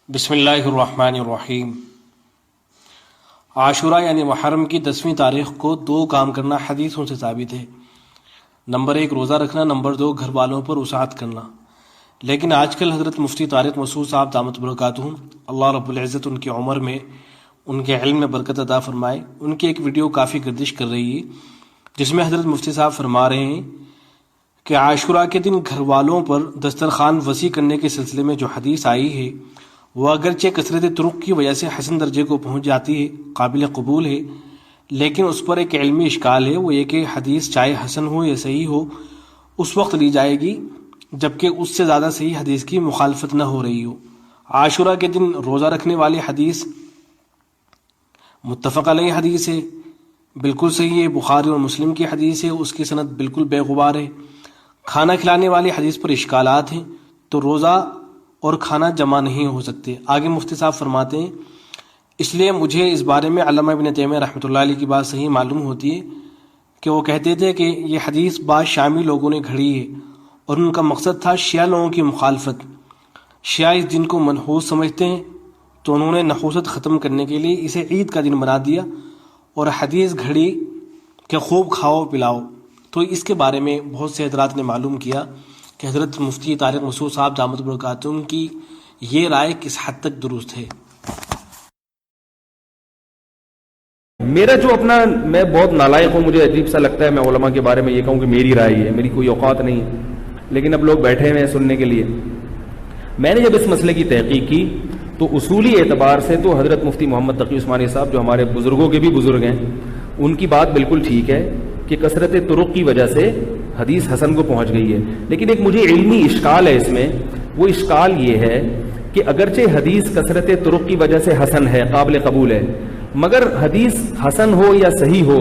بسم اللہ الرحمن الرحیم۔ عاشورہ یعنی محرم کی 10ویں تاریخ کو 2 کام کرنا حدیثوں سے ثابت ہے۔ نمبر 1 روزہ رکھنا، نمبر 2 گھر والوں پر وسعت کرنا۔ لیکن آج کل حضرت مفتی طارق مسعود صاحب دامت برکاتہم، اللہ رب العزت ان کی عمر میں ان کے علم میں برکت عطا فرمائے، ان کی ایک ویڈیو کافی گردش کر رہی ہے جس میں حضرت مفتی صاحب فرما رہے ہیں کہ عاشورہ کے دن گھر والوں پر دسترخوان وسیع کرنے کے سلسلے میں جو حدیث آئی ہے وہ اگرچہ کثرت طرق کی وجہ سے حسن درجے کو پہنچ جاتی ہے، قابل قبول ہے، لیکن اس پر ایک علمی اشکال ہے، وہ یہ کہ حدیث چاہے حسن ہو یا صحیح ہو اس وقت لی جائے گی جبکہ اس سے زیادہ صحیح حدیث کی مخالفت نہ ہو رہی ہو۔ عاشورہ کے دن روزہ رکھنے والی حدیث متفق علیہ حدیث ہے، بالکل صحیح ہے، بخاری اور مسلم کی حدیث ہے، اس کی سند بالکل بے غبار ہے۔ کھانا کھلانے والی حدیث پر اشکالات ہیں، تو روزہ اور کھانا جمع نہیں ہو سکتے۔ آگے مفتی صاحب فرماتے ہیں اس لیے مجھے اس بارے میں علامہ ابن تیمیہ رحمۃ اللہ علیہ کی بات صحیح معلوم ہوتی ہے کہ وہ کہتے تھے کہ یہ حدیث بعض شامی لوگوں نے گھڑی ہے اور ان کا مقصد تھا شیعہ لوگوں کی مخالفت۔ شیعہ اس دن کو منحوس سمجھتے ہیں تو انہوں نے نحوست ختم کرنے کے لیے اسے عید کا دن بنا دیا اور حدیث گھڑی کہ خوب کھاؤ پلاؤ۔ تو اس کے بارے میں بہت سے حضرات نے معلوم کیا کہ حضرت مفتی طارق مسعود صاحب دامت برکاتہم کی یہ رائے کس حد تک درست ہے۔ میرا جو اپنا میں بہت نالائق ہوں، مجھے عجیب سا لگتا ہے میں علماء کے بارے میں یہ کہوں کہ میری رائے ہے، میری کوئی اوقات نہیں، لیکن اب لوگ بیٹھے ہوئے ہیں سننے کے لیے۔ میں نے جب اس مسئلے کی تحقیق کی تو اصولی اعتبار سے تو حضرت مفتی محمد تقی عثمانی صاحب جو ہمارے بزرگوں کے بھی بزرگ ہیں ان کی بات بالکل ٹھیک ہے کہ کثرت طرق کی وجہ سے حدیث حسن کو پہنچ گئی ہے، لیکن ایک مجھے علمی اشکال ہے اس میں۔ وہ اشکال یہ ہے کہ اگرچہ حدیث کثرت طرق کی وجہ سے حسن ہے، قابل قبول ہے، مگر حدیث حسن ہو یا صحیح ہو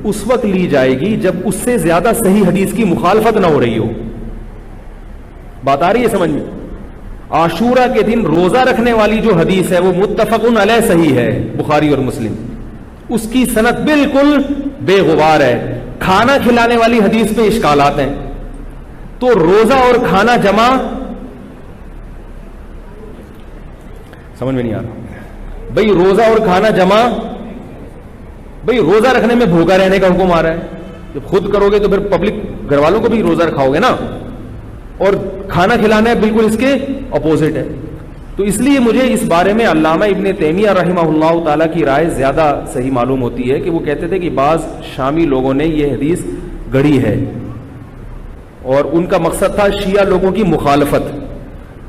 اس وقت لی جائے گی جب اس سے زیادہ صحیح حدیث کی مخالفت نہ ہو رہی ہو۔ بات آ رہی ہے سمجھ میں؟ عاشورہ کے دن روزہ رکھنے والی جو حدیث ہے وہ متفق علیہ صحیح ہے، بخاری اور مسلم، اس کی سند بالکل بے غبار ہے۔ کھانا کھلانے والی حدیث میں اشکالات ہیں، تو روزہ اور کھانا جمع سمجھ میں نہیں آ رہا بھئی، روزہ اور کھانا جمع، بھئی روزہ رکھنے میں بھوکا رہنے کا حکم آ رہا ہے، جب خود کرو گے تو پھر پبلک گھر والوں کو بھی روزہ رکھاؤ گے نا، اور کھانا کھلانا ہے بالکل اس کے اپوزٹ ہے۔ تو اس لیے مجھے اس بارے میں علامہ ابن تیمیہ رحمہ اللہ تعالیٰ کی رائے زیادہ صحیح معلوم ہوتی ہے کہ وہ کہتے تھے کہ بعض شامی لوگوں نے یہ حدیث گڑھی ہے اور ان کا مقصد تھا شیعہ لوگوں کی مخالفت۔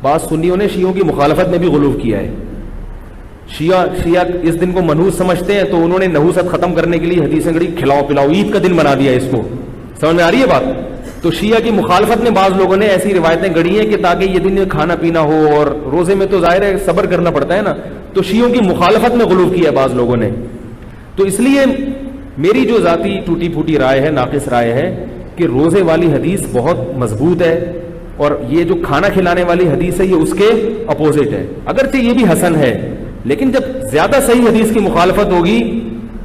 بعض سنیوں نے شیعوں کی مخالفت میں بھی غلو کیا ہے۔ شیعہ اس دن کو منحوس سمجھتے ہیں تو انہوں نے نحوست ختم کرنے کے لیے حدیثیں گڑھی، کھلاؤ پلاؤ، عید کا دن بنا دیا اس کو۔ سمجھ میں آ رہی ہے بات؟ تو شیعہ کی مخالفت میں بعض لوگوں نے ایسی روایتیں گڑھی ہیں کہ تاکہ یہ دن کھانا پینا ہو، اور روزے میں تو ظاہر ہے صبر کرنا پڑتا ہے نا، تو شیعوں کی مخالفت میں غلو کیا ہے بعض لوگوں نے۔ تو اس لیے میری جو ذاتی ٹوٹی پھوٹی رائے ہے، ناقص رائے ہے کہ روزے والی حدیث بہت مضبوط ہے اور یہ جو کھانا کھلانے والی حدیث ہے یہ اس کے اپوزٹ ہے۔ اگرچہ یہ بھی حسن ہے، لیکن جب زیادہ صحیح حدیث کی مخالفت ہوگی،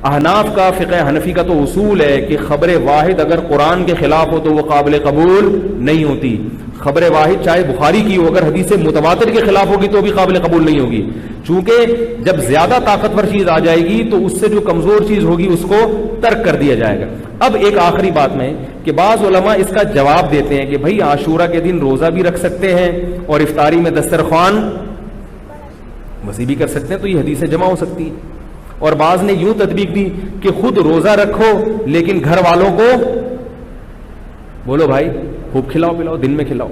احناف کا فقہ حنفی کا تو اصول ہے کہ خبر واحد اگر قرآن کے خلاف ہو تو وہ قابل قبول نہیں ہوتی۔ خبر واحد چاہے بخاری کی ہو، اگر حدیث متواتر کے خلاف ہوگی تو بھی قابل قبول نہیں ہوگی، چونکہ جب زیادہ طاقتور چیز آ جائے گی تو اس سے جو کمزور چیز ہوگی اس کو ترک کر دیا جائے گا۔ اب ایک آخری بات میں کہ بعض علماء اس کا جواب دیتے ہیں کہ بھائی عاشورہ کے دن روزہ بھی رکھ سکتے ہیں اور افطاری میں دسترخوان وسیع بھی کر سکتے ہیں، تو یہ حدیثیں جمع ہو سکتی ہیں۔ اور بعض نے یوں تطبیق دی کہ خود روزہ رکھو لیکن گھر والوں کو بولو بھائی خوب کھلاؤ پلاؤ، دن میں کھلاؤ۔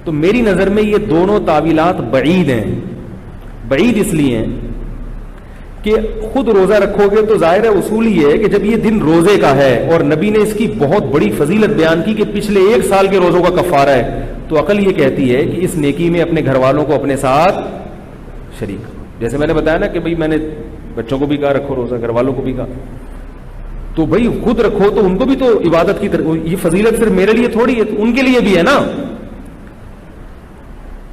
تو میری نظر میں یہ دونوں تعویلات بعید ہیں۔ بعید اس لیے ہیں کہ خود روزہ رکھو گے تو ظاہر ہے اصول یہ ہے کہ جب یہ دن روزے کا ہے اور نبی نے اس کی بہت بڑی فضیلت بیان کی کہ پچھلے 1 سال کے روزوں کا کفارہ ہے، تو عقل یہ کہتی ہے کہ اس نیکی میں اپنے گھر والوں کو اپنے ساتھ شریک کرو۔ جیسے میں نے بتایا نا کہ بھئی میں نے بچوں کو بھی کہا رکھو روزہ، گھر والوں کو بھی کہا، تو بھئی خود رکھو تو ان کو بھی تو عبادت کی طرف، یہ فضیلت صرف میرے لیے تھوڑی ہے، ان کے لیے بھی ہے نا۔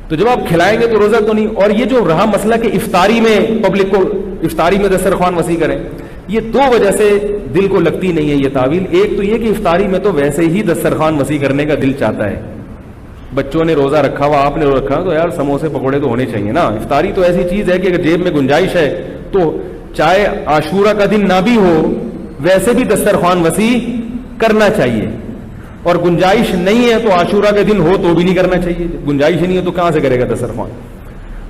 تو جب آپ کھلائیں گے تو روزہ تو نہیں۔ اور یہ جو رہا مسئلہ کہ افطاری میں پبلک کو افطاری میں دسترخوان وسیع کریں، یہ 2 وجہ سے دل کو لگتی نہیں ہے یہ تعویل۔ ایک تو یہ کہ افطاری میں تو ویسے ہی دسترخوان وسیع کرنے کا دل چاہتا ہے، بچوں نے روزہ رکھا ہوا، آپ نے روزہ رکھا، تو یار سموسے پکوڑے تو ہونے چاہیے نا. افطاری تو ایسی چیز ہے کہ اگر جیب میں گنجائش ہے تو چاہے عاشورہ کا دن نہ بھی ہو ویسے بھی دسترخوان وسیع کرنا چاہیے، اور گنجائش نہیں ہے تو عاشورہ کے دن ہو تو بھی نہیں کرنا چاہیے. گنجائش نہیں ہے تو کہاں سے کرے گا دسترخوان.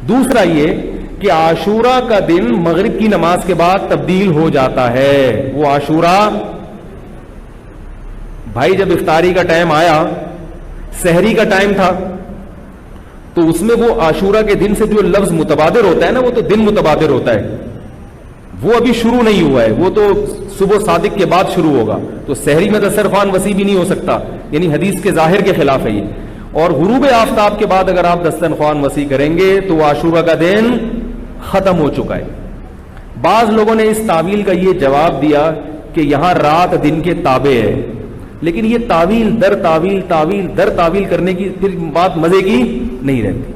دوسرا یہ کہ عاشورہ کا دن مغرب کی نماز کے بعد تبدیل ہو جاتا ہے. وہ عاشورہ بھائی جب افطاری کا ٹائم آیا، سحری کا ٹائم تھا، تو اس میں وہ عاشورہ کے دن سے جو لفظ متبادر ہوتا ہے نا، وہ تو دن متبادر ہوتا ہے، وہ ابھی شروع نہیں ہوا ہے، وہ تو صبح صادق کے بعد شروع ہوگا. تو سحری میں دسترخوان وسیع بھی نہیں ہو سکتا، یعنی حدیث کے ظاہر کے خلاف ہے یہ. اور غروب آفتاب کے بعد اگر آپ دسترخوان وسیع کریں گے تو وہ عاشورہ کا دن ختم ہو چکا ہے. بعض لوگوں نے اس تعویل کا یہ جواب دیا کہ یہاں رات دن کے تابع ہے، لیکن یہ تعویل در تعویل کرنے کی پھر بات مزے کی نہیں رہتی.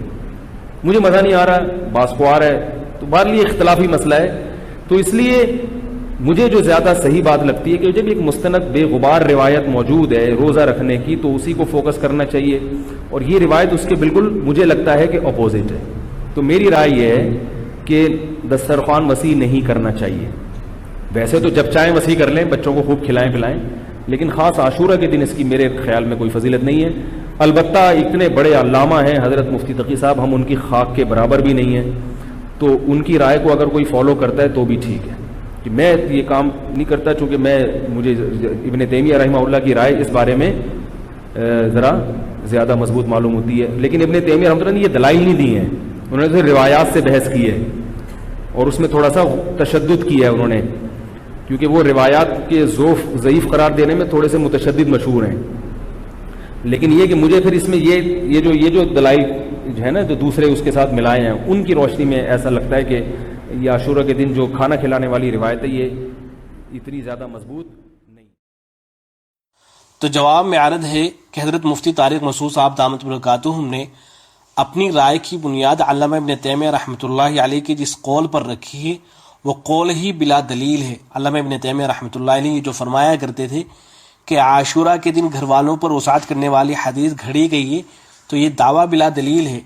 مجھے مزہ نہیں آ رہا ہے، بعض کو آ رہا ہے، تو بہرحال یہ اختلافی مسئلہ ہے. تو اس لیے مجھے جو زیادہ صحیح بات لگتی ہے کہ جب ایک مستند بے غبار روایت موجود ہے روزہ رکھنے کی تو اسی کو فوکس کرنا چاہیے، اور یہ روایت اس کے بالکل مجھے لگتا ہے کہ اپوزٹ ہے. تو میری رائے یہ ہے کہ دسترخوان وسیع نہیں کرنا چاہیے. ویسے تو جب چاہیں وسیع کر لیں، بچوں کو خوب کھلائیں پلائیں، لیکن خاص عاشورہ کے دن اس کی میرے خیال میں کوئی فضیلت نہیں ہے. البتہ اتنے بڑے علامہ ہیں حضرت مفتی تقی صاحب، ہم ان کی خاک کے برابر بھی نہیں ہیں، تو ان کی رائے کو اگر کوئی فالو کرتا ہے تو بھی ٹھیک ہے. کہ میں یہ کام نہیں کرتا، چونکہ مجھے ابن تیمیہ رحمہ اللہ کی رائے اس بارے میں ذرا زیادہ مضبوط معلوم ہوتی ہے. لیکن ابن تیمیہ رحمہ اللہ نے یہ دلائل نہیں دی ہیں، انہوں نے روایات سے بحث کی ہے اور اس میں تھوڑا سا تشدد کیا ہے انہوں نے، کیونکہ وہ روایات کے ضعیف قرار دینے میں تھوڑے سے متشدد مشہور ہیں. لیکن یہ کہ مجھے پھر اس میں یہ جو دلائل ہے نا جو دوسرے اس کے ساتھ ملائے ہیں، ان کی روشنی میں ایسا لگتا ہے کہ یہ عاشورہ کے دن جو کھانا کھلانے والی روایت ہے یہ اتنی زیادہ مضبوط نہیں. تو جواب میں عرض ہے کہ حضرت مفتی طارق مسعود صاحب دامت برکاتہم نے اپنی رائے کی بنیاد علامہ ابن تیمیہ رحمۃ اللہ علیہ کی جس قول پر رکھی ہے وہ قول ہی بلا دلیل ہے. علامہ ابن تیمیہ رحمۃ اللہ علیہ جو فرمایا کرتے تھے کہ عاشورہ کے دن گھر والوں پر وسعت کرنے والی حدیث گھڑی گئی ہے، تو یہ دعویٰ بلا دلیل ہے.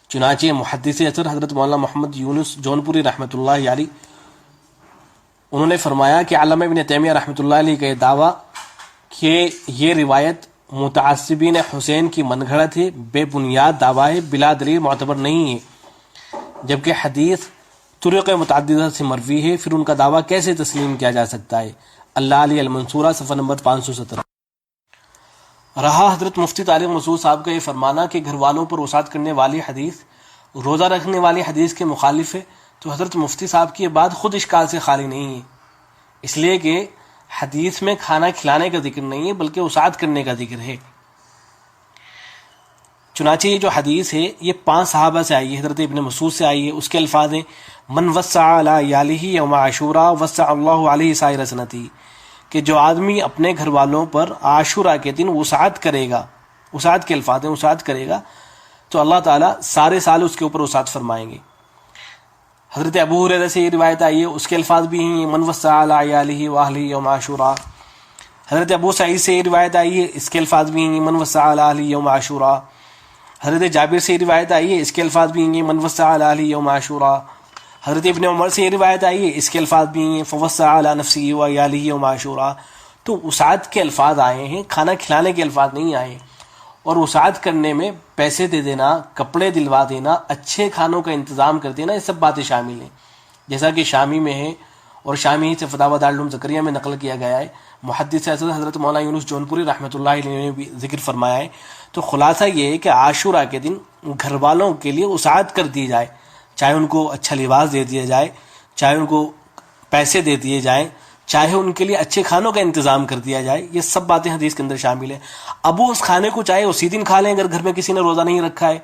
چنانچہ محدث اثر حضرت مولانا محمد یونس جونپوری رحمۃ اللہ علیہ انہوں نے فرمایا کہ علامہ ابن تیمیہ رحمۃ اللہ علیہ کا یہ دعویٰ کہ یہ روایت متعصبین حسین کی من گھڑت ہے، بے بنیاد دعویٰ ہے، بلا دلیل معتبر نہیں ہے. جبکہ حدیث طرق متعددہ سے مروی ہے، پھر ان کا دعویٰ کیسے تسلیم کیا جا سکتا ہے؟ اللہ علی المنصورہ صفحہ نمبر 517. رہا حضرت مفتی طارق مسعود صاحب کا یہ فرمانا کہ گھر والوں پر وسعت کرنے والی حدیث روزہ رکھنے والی حدیث کے مخالف ہے، تو حضرت مفتی صاحب کی یہ بات خود اشکال سے خالی نہیں ہے، اس لیے کہ حدیث میں کھانا کھلانے کا ذکر نہیں ہے بلکہ وسعت کرنے کا ذکر ہے. چنانچہ یہ جو حدیث ہے یہ 5 صحابہ سے آئی ہے، حضرت ابن مسعود سے آئی ہے. اس کے الفاظ ہیں من وسع علی عیالہ یوم عاشوراء وسع اللہ علیہ سائر سنتی، کہ جو آدمی اپنے گھر والوں پر عاشورہ کے دن وسعت کرے گا، وسعت کے الفاظ ہیں، وسعت کرے گا تو اللہ تعالیٰ سارے سال اس کے اوپر وسعت فرمائیں گے. حضرت ابو ہریرہ سے یہ روایت آئی ہے، اس کے الفاظ بھی ہیں من وسع علی عیالہ واہلہ یوم عاشوراء. حضرت ابو سعید سے یہ روایت آئی ہے، اس کے الفاظ بھی ہیں من وسع علی اہلہ یوم عاشوراء. حضرت جابر سے یہ روایت آئی ہے، اس کے الفاظ بھی ہیں من وسع علی اہلہ یوم عاشوراء. حضرت ابن عمر سے یہ روایت آئی ہے، اس کے الفاظ بھی ہیں فوسع علی نفسہ وعیالہ یوم عاشوراء. تو وسعت کے الفاظ آئے ہیں، کھانا کھلانے کے الفاظ نہیں آئے. اور وسعت کرنے میں پیسے دے دینا، کپڑے دلوا دینا، اچھے کھانوں کا انتظام کر دینا، یہ سب باتیں شامل ہیں. جیسا کہ شامی میں ہے اور شامی سے فتاوی دارالعلوم زکریا میں نقل کیا گیا ہے. محدث اعظم حضرت مولانا یونس جونپوری رحمۃ اللہ علیہ نے بھی ذکر فرمایا ہے. تو خلاصہ یہ ہے کہ عاشورہ کے دن گھر والوں کے لیے وسعت کر دی جائے، چاہے ان کو اچھا لباس دے دیا جائے، چاہے ان کو پیسے دے دیے جائیں، چاہے ان کے لیے اچھے کھانوں کا انتظام کر دیا جائے. یہ سب باتیں حدیث کے اندر شامل ہیں. اب وہ اس کھانے کو چاہے اسی دن کھا لیں اگر گھر میں کسی نے روزہ نہیں رکھا ہے،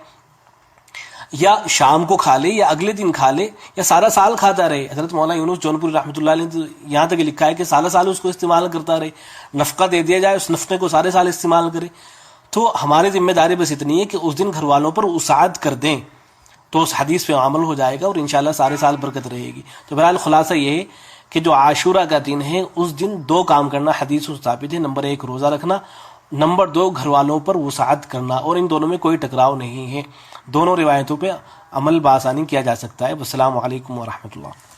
یا شام کو کھا لے، یا اگلے دن کھا لے، یا سارا سال کھاتا رہے. حضرت مولانا یونس جونپوری رحمۃ اللہ علیہ نے یہاں تک لکھا ہے کہ سالہ سال اس کو استعمال کرتا رہے، نفقہ دے دیا جائے، اس نفقے کو سارے سال استعمال کرے. تو ہماری ذمہ داری بس اتنی ہے کہ اس دن گھر والوں پر وسعت کر دیں تو اس حدیث پہ عمل ہو جائے گا اور انشاءاللہ سارے سال برکت رہے گی. تو بہرحال خلاصہ یہ ہے کہ جو عاشورہ کا دن ہے اس دن 2 کام کرنا حدیث سے ثابت ہے. نمبر 1 روزہ رکھنا، نمبر 2 گھر والوں پر وسعت کرنا، اور ان دونوں میں کوئی ٹکراؤ نہیں ہے، دونوں روایتوں پہ عمل بآسانی کیا جا سکتا ہے۔ والسلام علیکم ورحمۃ اللہ۔